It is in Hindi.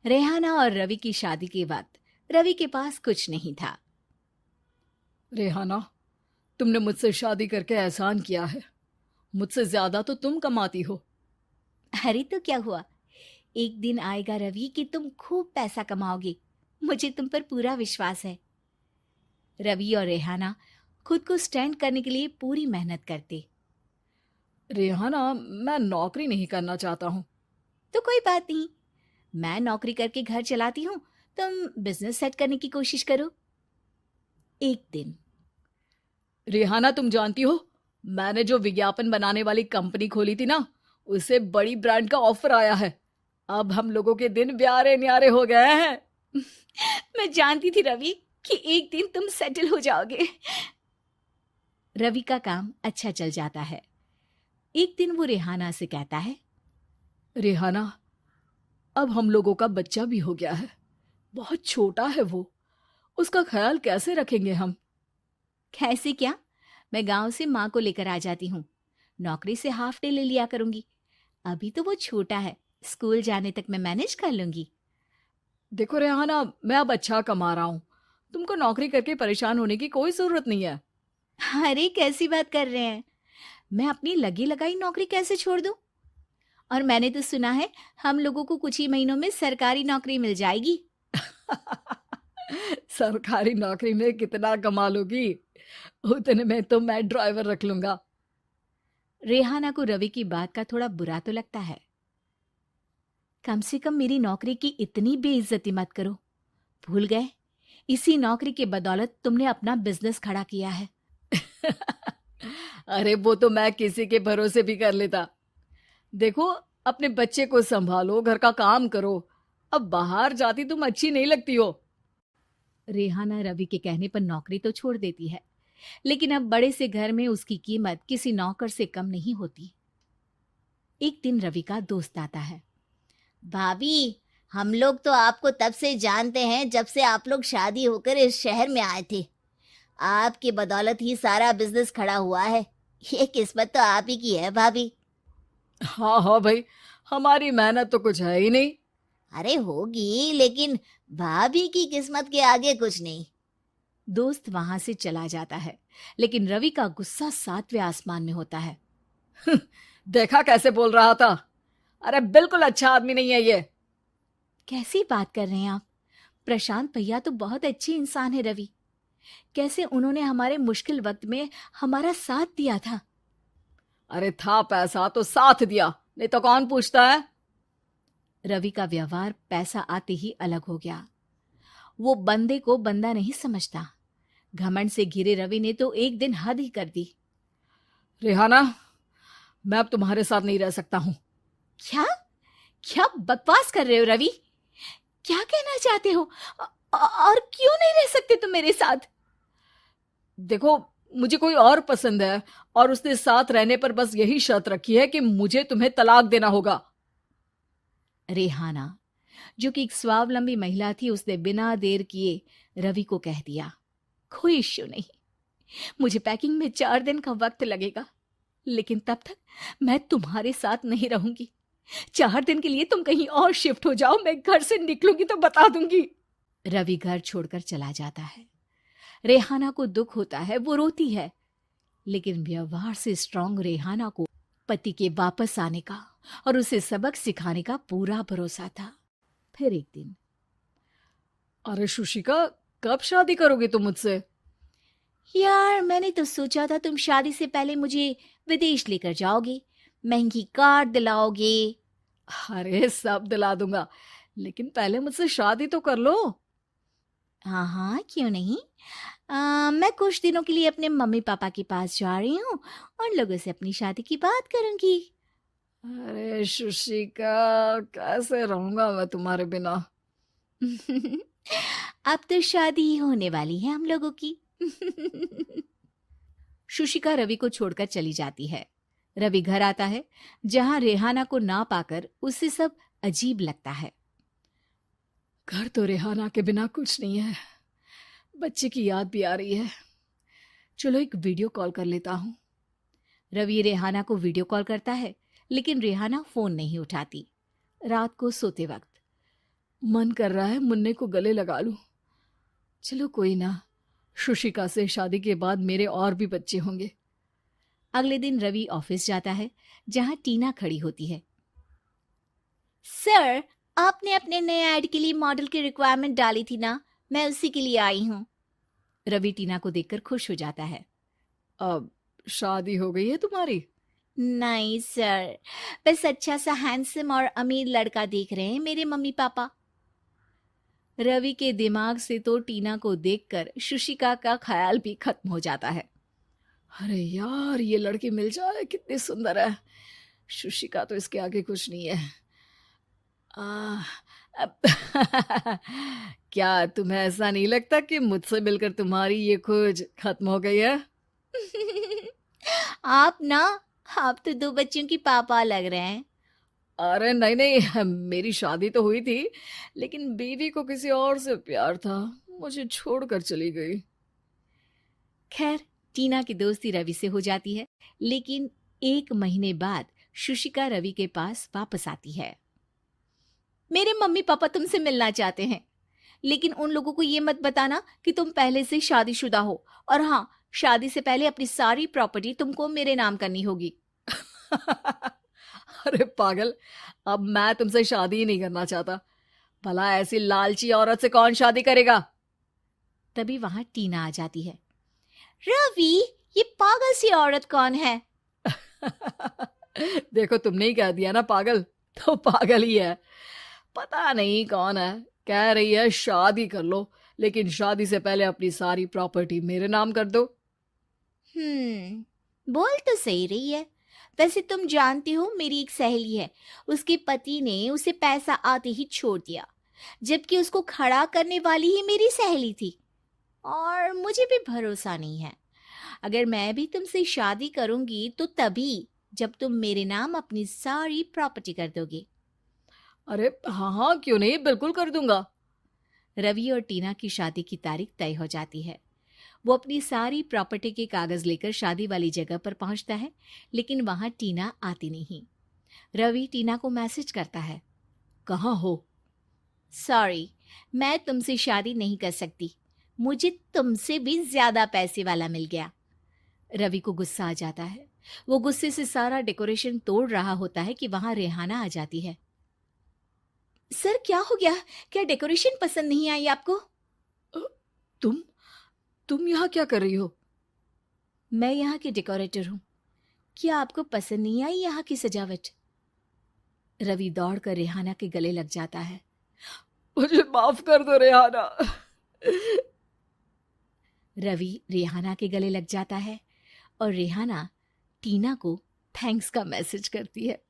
रेहाना और रवि की शादी के वक्त रवि के पास कुछ नहीं था। रेहाना, तुमने मुझसे शादी करके एहसान किया है। मुझसे ज्यादा तो तुम कमाती हो। अरे तो क्या हुआ, एक दिन आएगा रवि कि तुम खूब पैसा कमाओगे। मुझे तुम पर पूरा विश्वास है। रवि और रेहाना खुद को स्टैंड करने के लिए पूरी मेहनत करते। रेहाना, मैं नौकरी नहीं करना चाहता हूँ। तो कोई बात नहीं, मैं नौकरी करके घर चलाती हूँ, तुम बिजनेस सेट करने की कोशिश करो। एक दिन रेहाना, तुम जानती हो, मैंने जो विज्ञापन बनाने वाली कंपनी खोली थी ना, उसे बड़ी ब्रांड का ऑफर आया है। अब हम लोगों के दिन ब्यारे न्यारे हो गए हैं। मैं जानती थी रवि कि एक दिन तुम सेटल हो जाओगे। रवि का काम अच्छा चल जाता है। एक दिन वो रेहाना से कहता है, रेहाना, अब हम लोगों का बच्चा भी हो गया है। बहुत छोटा है वो। उसका ख्याल कैसे रखेंगे हम? कैसे क्या, मैं गांव से माँ को लेकर आ जाती हूँ। नौकरी से हाफ डे ले लिया करूंगी। अभी तो वो छोटा है, स्कूल जाने तक मैं मैनेज कर लूंगी। देखो रेहाना, मैं अब अच्छा कमा रहा हूँ। तुमको नौकरी करके परेशान होने की कोई जरूरत नहीं है। अरे कैसी बात कर रहे हैं, मैं अपनी लगी लगाई नौकरी कैसे छोड़ दूं? और मैंने तो सुना है हम लोगों को कुछ ही महीनों में सरकारी नौकरी मिल जाएगी। सरकारी नौकरी में कितना कमा लोगी? उतने में तो मैं ड्राइवर रख लूंगा। रेहाना को रवि की बात का थोड़ा बुरा तो लगता है। कम से कम मेरी नौकरी की इतनी बेइज्जती मत करो। भूल गए, इसी नौकरी के बदौलत तुमने अपना बिजनेस खड़ा किया है। अरे वो तो मैं किसी के भरोसे भी कर लेता। देखो, अपने बच्चे को संभालो, घर का काम करो। अब बाहर जाती तुम अच्छी नहीं लगती हो। रेहाना रवि के कहने पर नौकरी तो छोड़ देती है, लेकिन अब बड़े से घर में उसकी कीमत किसी नौकर से कम नहीं होती। एक दिन रवि का दोस्त आता है। भाभी, हम लोग तो आपको तब से जानते हैं जब से आप लोग शादी होकर इस शहर में आए थे। आपकी बदौलत ही सारा बिजनेस खड़ा हुआ है। ये किस्मत तो आप ही की है भाभी। हाँ हाँ भाई, हमारी मेहनत तो कुछ है ही नहीं। अरे होगी, लेकिन भाभी की किस्मत के आगे कुछ नहीं। दोस्त वहां से चला जाता है, लेकिन रवि का गुस्सा सातवें आसमान में होता है। देखा कैसे बोल रहा था? अरे बिल्कुल अच्छा आदमी नहीं है ये। कैसी बात कर रहे हैं आप? प्रशांत भैया तो बहुत अच्छे इंसान है रवि। कैसे उन्होंने हमारे मुश्किल वक्त में हमारा साथ दिया था। अरे था पैसा तो साथ दिया, नहीं तो कौन पूछता है? रवि का व्यवहार पैसा आते ही अलग हो गया। वो बंदे को बंदा नहीं समझता। घमंड से घिरे रवि ने तो एक दिन हद ही कर दी। रेहाना, मैं अब तुम्हारे साथ नहीं रह सकता हूँ। क्या क्या बकवास कर रहे हो रवि? क्या कहना चाहते हो? और क्यों नहीं रह सकते तुम मेरे साथ? देखो, मुझे कोई और पसंद है, और उसने साथ रहने पर बस यही शर्त रखी है कि मुझे तुम्हें तलाक देना होगा। रेहाना, जो कि एक स्वावलंबी महिला थी, उसने बिना देर किए रवि को कह दिया, कोई इश्यू नहीं, मुझे पैकिंग में 4 दिन का वक्त लगेगा, लेकिन तब तक मैं तुम्हारे साथ नहीं रहूंगी। 4 दिन के लिए तुम कहीं और शिफ्ट हो जाओ, मैं घर से निकलूंगी तो बता दूंगी। रवि घर छोड़कर चला जाता है। रेहाना को दुख होता है, वो रोती है, लेकिन व्यवहार से स्ट्रांग रेहाना को पति के वापस आने का और उसे सबक सिखाने का पूरा भरोसा था। फिर एक दिन, अरे शुशिका, कब शादी करोगी तुम मुझसे? यार मैंने तो सोचा था तुम शादी से पहले मुझे विदेश लेकर जाओगे, महंगी कार दिलाओगे। अरे सब दिला दूंगा, लेकिन पहले मुझसे शादी तो कर लो। हाँ हाँ, क्यों नहीं। मैं कुछ दिनों के लिए अपने मम्मी पापा के पास जा रही हूँ और लोगों से अपनी शादी की बात करूंगी। अरे शुशिका, कैसे रहूंगा मैं तुम्हारे बिना? अब तो शादी ही होने वाली है हम लोगों की। शुशिका रवि को छोड़कर चली जाती है। रवि घर आता है, जहां रेहाना को ना पाकर उसे सब अजीब लगता है। घर तो रेहाना के बिना कुछ नहीं है। बच्चे की याद भी आ रही है। चलो एक वीडियो कॉल कर लेता हूँ। रवि रेहाना को वीडियो कॉल करता है, लेकिन रेहाना फोन नहीं उठाती। रात को सोते वक्त मन कर रहा है मुन्ने को गले लगा लूं। चलो कोई ना, शुशिका से शादी के बाद मेरे और भी बच्चे होंगे। अगले दिन रवि ऑफिस जाता है, जहां टीना खड़ी होती है। सर, आपने अपने नए ऐड के लिए मॉडल की रिक्वायरमेंट डाली थी ना, मैं उसी के लिए आई हूँ। रवि टीना को देखकर खुश हो जाता है। अब शादी हो गई है तुम्हारी? नहीं सर, बस अच्छा सा हैंडसम और अमीर लड़का देख रहे हैं मेरे मम्मी पापा। रवि के दिमाग से तो टीना को देखकर शुशिका का ख्याल भी खत्म हो जाता है। अरे यार, ये लड़की मिल जाए कितनी सुंदर है। शुशिका तो इसके आगे कुछ नहीं है। आ, अब क्या तुम्हें ऐसा नहीं लगता कि मुझसे मिलकर तुम्हारी ये खोज खत्म हो गई है? आप ना, आप तो 2 बच्चों की पापा लग रहे हैं। अरे नहीं नहीं, मेरी शादी तो हुई थी, लेकिन बीवी को किसी और से प्यार था, मुझे छोड़कर चली गई। खैर, टीना की दोस्ती रवि से हो जाती है, लेकिन 1 महीने बाद शुशिका रवि के पास वापस आती है। मेरे मम्मी पापा तुमसे मिलना चाहते हैं, लेकिन उन लोगों को ये मत बताना कि तुम पहले से शादीशुदा हो, और हाँ, शादी से पहले अपनी सारी प्रॉपर्टी तुमको मेरे नाम करनी होगी। अरे पागल, अब मैं तुमसे शादी ही नहीं करना चाहता। भला ऐसी लालची औरत से कौन शादी करेगा? तभी वहां टीना आ जाती है। रवि, ये पागल सी औरत कौन है? देखो, तुमने ही कह दिया ना पागल, तो पागल ही है। पता नहीं कौन है, कह रही है शादी कर लो, लेकिन शादी से पहले अपनी सारी प्रॉपर्टी मेरे नाम कर दो। बोल तो सही रही है। वैसे तुम जानती हो, मेरी एक सहेली है, उसके पति ने उसे पैसा आते ही छोड़ दिया, जबकि उसको खड़ा करने वाली ही मेरी सहेली थी। और मुझे भी भरोसा नहीं है। अगर मैं भी तुमसे शादी करूंगी तो तभी, जब तुम मेरे नाम अपनी सारी प्रॉपर्टी कर दोगे। अरे हाँ हाँ, क्यों नहीं, बिल्कुल कर दूंगा। रवि और टीना की शादी की तारीख तय हो जाती है। वो अपनी सारी प्रॉपर्टी के कागज लेकर शादी वाली जगह पर पहुंचता है, लेकिन वहां टीना आती नहीं। रवि टीना को मैसेज करता है। कहाँ हो? सॉरी, मैं तुमसे शादी नहीं कर सकती, मुझे तुमसे भी ज्यादा पैसे वाला मिल गया। रवि को गुस्सा आ जाता है। वो गुस्से से सारा डेकोरेशन तोड़ रहा होता है कि वहां रेहाना आ जाती है। सर, क्या हो गया? क्या डेकोरेशन पसंद नहीं आई आपको? अ, तुम यहाँ क्या कर रही हो? मैं यहाँ की डेकोरेटर हूँ। क्या आपको पसंद नहीं आई यहाँ की सजावट? रवि दौड़कर रेहाना के गले लग जाता है। मुझे माफ कर दो रेहाना। रवि रेहाना के गले लग जाता है और रेहाना टीना को थैंक्स का मैसेज करती है।